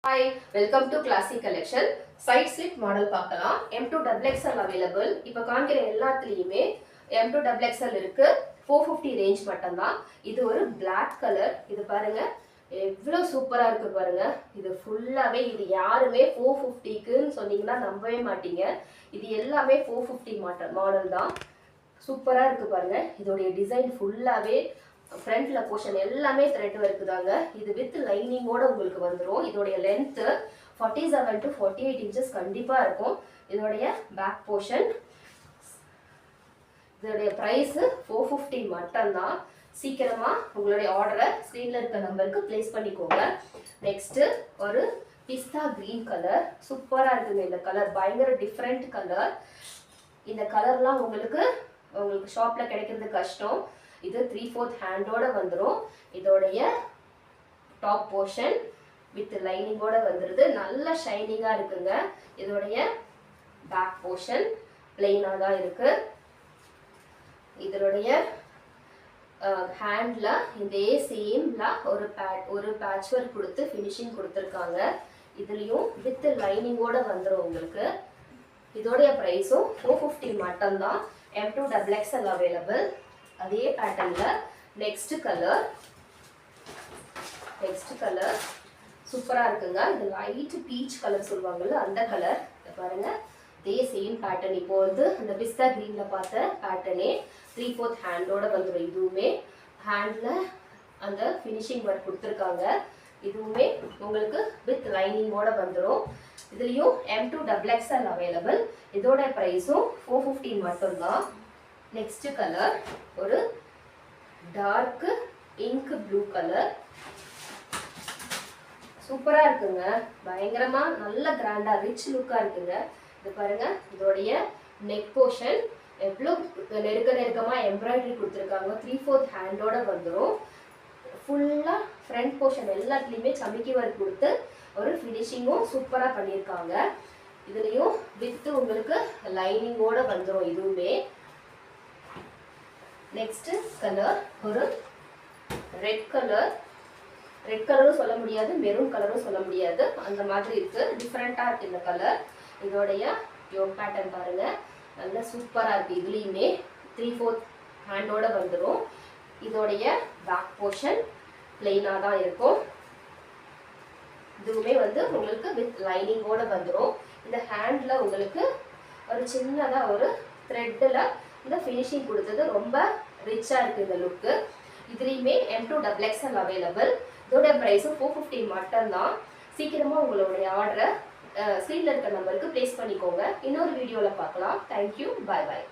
Hi, welcome to Classic Collection. Side slit model பார்க்கலாம். M2 XXL available. இப்போ காண்கிற எல்லாத்துலயுமே M2 XXL இருக்கு. 450 ரேஞ்ச் மட்டும்தான். இது ஒரு black color. இது பாருங்க எவ்வளோ சூப்பரா இருக்கு பாருங்க. இது ஃபுல்லாவே இது யாருமே 450க்குன்னு சொன்னீங்கன்னா நம்பவே மாட்டீங்க. இது எல்லாமே 450 மாடல் தான். சூப்பரா இருக்கு பாருங்க. இதோடைய டிசைன் ஃபுல்லாவே ஃப்ரண்ட்ல போர்ஷன் எல்லாமே த்ரெட் ஒர்க் தாங்க. இது வித் லைனிங்கோட உங்களுக்கு வந்துடும். இதோடைய லென்த் 47 to 48 இன்ச்சஸ் கண்டிப்பா இருக்கும். இதோடைய பேக் போர்ஷன். இதோடைய பிரைஸ் 450 மட்டும்தான். சீக்கிரமா உங்களுடைய ஆர்டரை ஸ்க்ரீன்ல இருக்க நம்பருக்கு பிளேஸ் பண்ணிக்கோங்க. நெக்ஸ்ட் ஒரு பிஸ்தா கிரீன் கலர். சூப்பரா இருக்குங்க இந்த கலர். பயங்கர டிஃப்ரெண்ட் கலர். இந்த கலர்லாம் உங்களுக்கு ஷாப்ல கிடைக்கிறது கஷ்டம். இது 3/4 ஹேண்டோட வந்துடும். இதோடைய டாப் போர்ஷன் வித் லைனிங்கோட வந்துடுது. நல்ல ஷைனிங்கா இருக்குங்க. இதோடைய பேக் போர்ஷன் பிளெயினா தான் இருக்கு. இதோடைய ஹேண்ட்ல இதே சேம்ல ஒரு பேட்ச் ஒர்க் கொடுத்து ஃபினிஷிங் கொடுத்துருக்காங்க. இதுலயும் வித் லைனிங்கோட வந்துடும் உங்களுக்கு. இதோடைய பிரைஸும் 450 மட்டும்தான். M2 XXL available. அதே பேட்டர்ன்ல நெக்ஸ்ட் கலர் சூப்பரா இருக்குங்க. இது லைட் பீச் கலர் சொல்லுவாங்கல்ல அந்த கலர். பாருங்க இதே சேம் பேட்டர்ன். இப்போ வந்து அந்த பிஸ்தா கிரீன்ல பார்த்த பேட்டர்னே 3/4 ஹேண்டோட வந்துடும். இதுவுமே ஹேண்ட்ல அந்த ஃபினிஷிங் ஒர்க் கொடுத்துருக்காங்க. இதுவுமே உங்களுக்கு வித் லைனிங்கோட வந்துடும். இதுலயும் M2 XXL அவைலபிள். இதோட பிரைஸும் 450 மட்டும்தான். நெக்ஸ்ட் கலர் ஒரு டார்க் இங்க் ப்ளூ கலர். சூப்பரா இருக்குங்க. பயங்கரமா நல்ல கிராண்டா ரிச் லுக்கா இருக்குங்க. இது பாருங்க இதோடைய நெக் போர்ஷன் எவ்வளோ நெருக்கமா எம்ப்ராய்டரி கொடுத்துருக்காங்க. 3/4 ஹேண்டோட வந்துடும். ஃபுல்லா ஃப்ரண்ட் போர்ஷன் எல்லாத்துலேயுமே சமிக்கி ஒர்க் கொடுத்து ஒரு ஃபினிஷிங்கும் சூப்பரா பண்ணியிருக்காங்க. இதுலயும் வித் உங்களுக்கு லைனிங்கோட வந்துடும். இதுவுமே நெக்ஸ்ட் கலர் ஒரு ரெட் கலரும் சொல்ல முடியாது, மெரூன் கலரும் சொல்ல முடியாது. அந்த மாதிரி இருக்கு. டிஃப்ரெண்டா இருக்கு இந்த கலர். இதோடைய யோக் பேட்டர்ன் பாருங்க நல்ல சூப்பரா இருக்கு. இதுலயுமே 3/4 ஹேண்டோட வந்துடும். இதோடைய பேக் போர்ஷன் பிளெயினா தான் இருக்கும். இதுவுமே வந்து உங்களுக்கு வித் லைனிங்கோட வந்துடும். இந்த ஹேண்ட்ல உங்களுக்கு ஒரு சின்னதா ஒரு த்ரெட்ல இந்த ஃபினிஷிங் கொடுத்தது ரொம்ப ரிச்சா இருக்கு இந்த லுக்கு. இதுலயுமே M2 XXL அவைலபிள். இதோட பிரைஸும் 450 மட்டும்தான். சீக்கிரமா உங்களுடைய ஆர்டரை ஸ்க்ரீன்ல இருக்க நம்பருக்கு பிளேஸ் பண்ணிக்கோங்க. இன்னொரு வீடியோல பார்க்கலாம். தேங்க்யூ. பாய் பாய்.